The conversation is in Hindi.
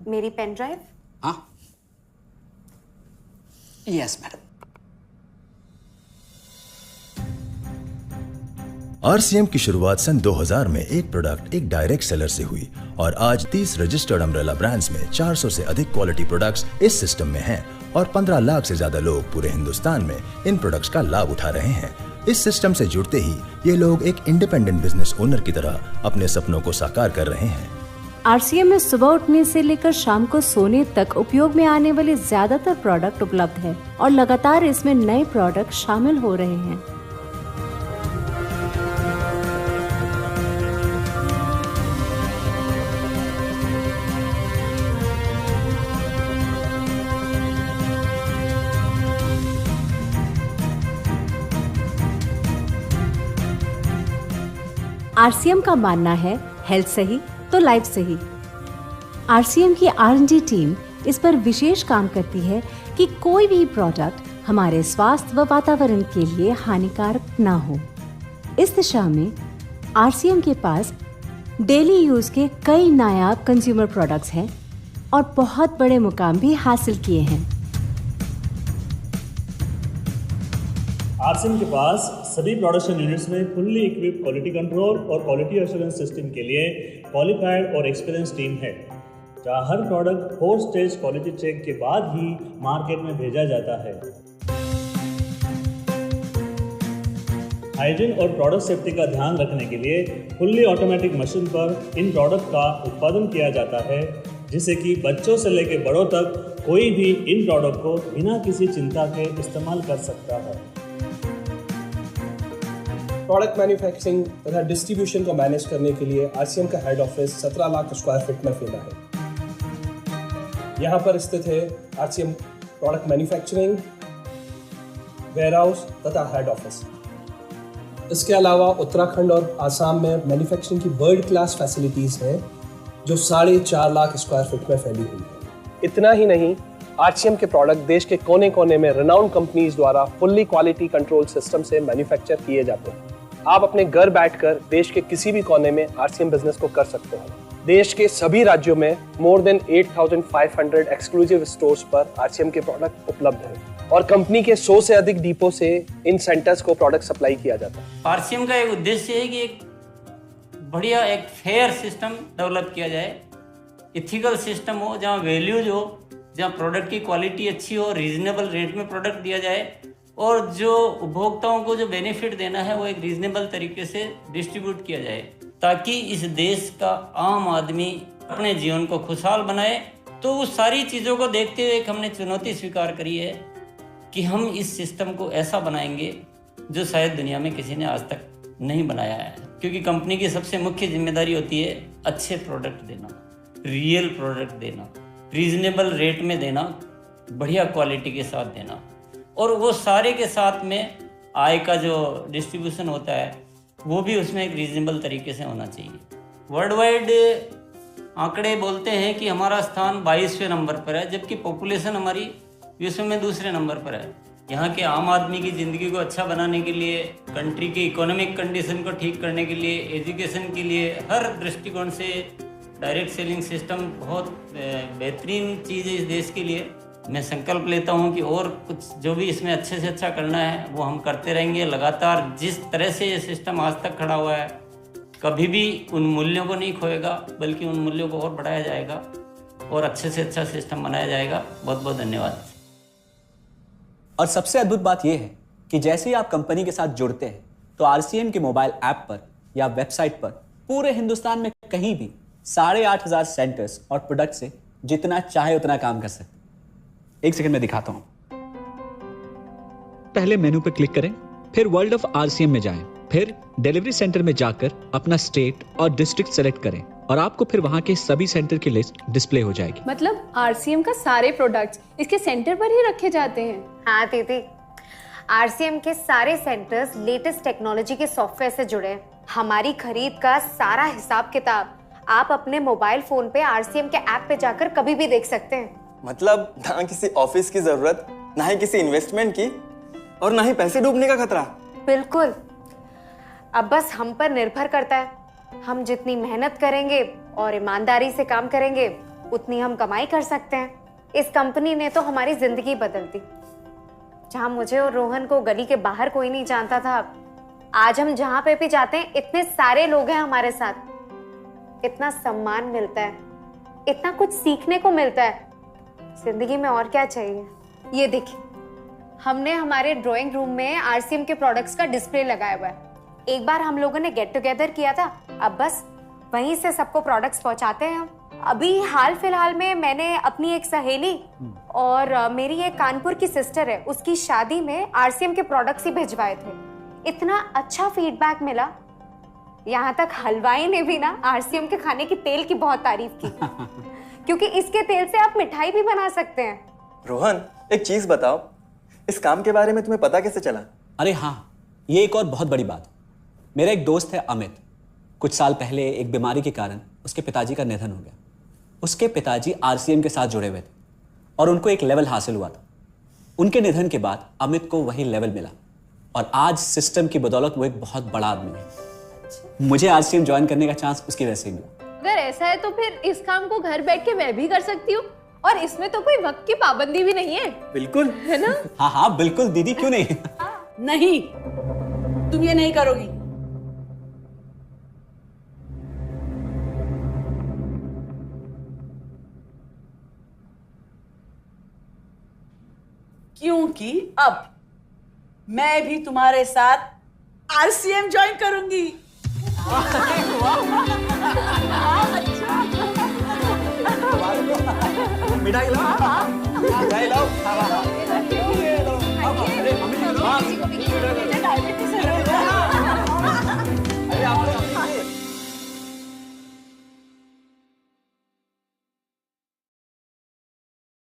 मेरी पेन ड्राइव? हाँ, यस मैडम। आरसीएम की शुरुआत सन 2000 में एक प्रोडक्ट एक डायरेक्ट सेलर से हुई और आज 30 रजिस्टर्ड अम्ब्रेला ब्रांड्स में 400 से अधिक क्वालिटी प्रोडक्ट्स इस सिस्टम में हैं और 15 लाख से ज्यादा लोग पूरे हिंदुस्तान में इन प्रोडक्ट्स का लाभ उठा रहे हैं। इस सिस्टम से जुड़ते ही ये लोग एक इंडिपेंडेंट बिजनेस ओनर की तरह अपने सपनों को साकार कर रहे हैं। आरसीएम में सुबह उठने से लेकर शाम को सोने तक उपयोग में आने वाले ज्यादातर प्रोडक्ट उपलब्ध है और लगातार इसमें नए प्रोडक्ट शामिल हो रहे हैं। आरसीएम का मानना है हेल्थ सही तो लाइफ सही। आरसीएम की R&D टीम इस पर विशेष काम करती है कि कोई भी प्रोडक्ट हमारे स्वास्थ्य व वातावरण के लिए हानिकारक ना हो। इस दिशा में आरसीएम के पास डेली यूज के कई नायाब कंज्यूमर प्रोडक्ट्स हैं और बहुत बड़े मुकाम भी हासिल किए हैं। आरसीएम के पास सभी प्रोडक्शन यूनिट्स में फुल्ली इक्विप क्वालिटी कंट्रोल और क्वालिटी एश्योरेंस सिस्टम के लिए क्वालिफाइड और एक्सपीरियंस टीम है, जहां हर प्रोडक्ट 4 स्टेज क्वालिटी चेक के बाद ही मार्केट में भेजा जाता है। हाइजीन और प्रोडक्ट सेफ्टी का ध्यान रखने के लिए फुल्ली ऑटोमेटिक मशीन पर इन प्रोडक्ट का उत्पादन किया जाता है, जिससे कि बच्चों से लेकर बड़ों तक कोई भी इन प्रोडक्ट को बिना किसी चिंता के इस्तेमाल कर सकता है। प्रोडक्ट मैन्युफैक्चरिंग तथा डिस्ट्रीब्यूशन को मैनेज करने के लिए आरसीएम का head office 17 lakh square feet में फैला है। यहाँ पर स्थित है आरसीएम प्रोडक्ट मैन्युफैक्चरिंग, वेयरहाउस तथा हेड ऑफिस। इसके अलावा उत्तराखंड और आसाम में मैन्युफैक्चरिंग की वर्ल्ड क्लास फैसिलिटीज़ हैं जो 4.5 लाख स्क्वायर फीट में फैली हुई है। इतना ही नहीं, आरसीएम के प्रोडक्ट देश के कोने कोने में रिनाउंड कंपनीज द्वारा फुल्ली क्वालिटी कंट्रोल सिस्टम से मैन्युफैक्चर किए जाते हैं। आप अपने घर बैठकर देश के किसी भी कोने में आरसीएम बिजनेस को कर सकते हैं। देश के सभी राज्यों में मोर देन 8,500 एक्सक्लूसिव स्टोर्स पर आरसीएम के प्रोडक्ट उपलब्ध हैं और कंपनी के 100 से अधिक डिपो से इन सेंटर्स को प्रोडक्ट सप्लाई किया जाता है। आरसीएम का एक उद्देश्य है कि एक बढ़िया एक फेयर सिस्टम डेवलप किया जाए, इथिकल सिस्टम हो, जहाँ वैल्यूज हो, जहाँ प्रोडक्ट की क्वालिटी अच्छी हो, रीजनेबल रेट में प्रोडक्ट दिया जाए और जो उपभोक्ताओं को जो बेनिफिट देना है वो एक रीजनेबल तरीके से डिस्ट्रीब्यूट किया जाए, ताकि इस देश का आम आदमी अपने जीवन को खुशहाल बनाए। तो उस सारी चीज़ों को देखते हुए एक हमने चुनौती स्वीकार करी है कि हम इस सिस्टम को ऐसा बनाएंगे जो शायद दुनिया में किसी ने आज तक नहीं बनाया है, क्योंकि कंपनी की सबसे मुख्य जिम्मेदारी होती है अच्छे प्रोडक्ट देना, रियल प्रोडक्ट देना, रीजनेबल रेट में देना, बढ़िया क्वालिटी के साथ देना, और वो सारे के साथ में आय का जो डिस्ट्रीब्यूशन होता है वो भी उसमें एक रीजनेबल तरीके से होना चाहिए। वर्ल्ड वाइड आंकड़े बोलते हैं कि हमारा स्थान 22वें नंबर पर है, जबकि पॉपुलेशन हमारी विश्व में दूसरे नंबर पर है। यहाँ के आम आदमी की ज़िंदगी को अच्छा बनाने के लिए, कंट्री की इकोनॉमिक कंडीशन को ठीक करने के लिए, एजुकेशन के लिए, हर दृष्टिकोण से डायरेक्ट सेलिंग सिस्टम बहुत बेहतरीन चीज़ है इस देश के लिए। मैं संकल्प लेता हूं कि और कुछ जो भी इसमें अच्छे से अच्छा करना है वो हम करते रहेंगे लगातार। जिस तरह से ये सिस्टम आज तक खड़ा हुआ है, कभी भी उन मूल्यों को नहीं खोएगा, बल्कि उन मूल्यों को और बढ़ाया जाएगा और अच्छे से अच्छा सिस्टम बनाया जाएगा। बहुत बहुत धन्यवाद। और सबसे अद्भुत बात यह है कि जैसे ही आप कंपनी के साथ जुड़ते हैं तो आरसीएम के मोबाइल ऐप पर या वेबसाइट पर पूरे हिंदुस्तान में कहीं भी 8,500 सेंटर्स और प्रोडक्ट से जितना चाहे उतना काम कर सकते हैं। एक सेकंड में दिखाता हूं। पहले मेनू पर क्लिक करें, फिर वर्ल्ड ऑफ आरसीएम में जाएं, फिर डिलीवरी सेंटर में जाकर अपना स्टेट और डिस्ट्रिक्ट सेलेक्ट करें और आपको फिर वहां के सभी सेंटर की लिस्ट डिस्प्ले हो जाएगी। मतलब आरसीएम का सारे प्रोडक्ट्स इसके सेंटर पर ही रखे जाते हैं? हाँ दीदी, आरसीएम के सारे सेंटर्स लेटेस्ट टेक्नोलॉजी के सॉफ्टवेयर से जुड़े हैं। हमारी खरीद का सारा हिसाब किताब आप अपने मोबाइल फोन पे आरसीएम के ऐप पे जाकर कभी भी देख सकते हैं। मतलब ना किसी ऑफिस की जरूरत, ना ही किसी इन्वेस्टमेंट की, और ना ही पैसे डूबने का खतरा। बिल्कुल। अब बस हम पर निर्भर करता है। हम जितनी मेहनत करेंगे और ईमानदारी से काम करेंगे, उतनी हम कमाई कर सकते हैं। इस कंपनी ने तो हमारी जिंदगी बदल दी। जहां मुझे और रोहन को गली के बाहर कोई नहीं जानता था, आज हम जहां पे भी जाते हैं इतने सारे लोग हैं हमारे साथ। इतना सम्मान मिलता है, इतना कुछ सीखने को मिलता है। जिंदगी में और क्या चाहिए। ये देखिए, हमने हमारे ड्राइंग रूम में आरसीएम के प्रोडक्ट्स का डिस्प्ले लगाया हुआ है। एक बार हम लोगों ने गेट टुगेदर किया था, अब बस वहीं से सबको प्रोडक्ट्स पहुंचाते हैं हम। अभी हाल फिलहाल में मैंने अपनी एक सहेली और मेरी एक कानपुर की सिस्टर है, उसकी शादी में आरसीएम के प्रोडक्ट्स ही भिजवाए थे। इतना अच्छा फीडबैक मिला, यहाँ तक हलवाई ने भी ना आरसीएम के खाने की तेल की बहुत तारीफ की क्योंकि इसके तेल से आप मिठाई भी बना सकते हैं। रोहन, एक चीज बताओ, इस काम के बारे में तुम्हें पता कैसे चला? अरे हाँ, ये एक और बहुत बड़ी बात। मेरा एक दोस्त है अमित, कुछ साल पहले एक बीमारी के कारण उसके पिताजी का निधन हो गया। उसके पिताजी आरसीएम के साथ जुड़े हुए थे और उनको एक लेवल हासिल हुआ था। उनके निधन के बाद अमित को वही लेवल मिला और आज सिस्टम की बदौलत वो एक बहुत बड़ा आदमी है। मुझे आरसीएम ज्वाइन करने का चांस उसकी वजह से ही मिला। अगर ऐसा है तो फिर इस काम को घर बैठ के मैं भी कर सकती हूँ, और इसमें तो कोई वक्त की पाबंदी भी नहीं है। बिल्कुल, है ना? हाँ हाँ बिल्कुल दीदी, क्यों नहीं। नहीं, तुम ये नहीं करोगी। क्योंकि अब मैं भी तुम्हारे साथ आरसीएम ज्वाइन करूंगी। मिठाई लाओ, मिठाई लाओ।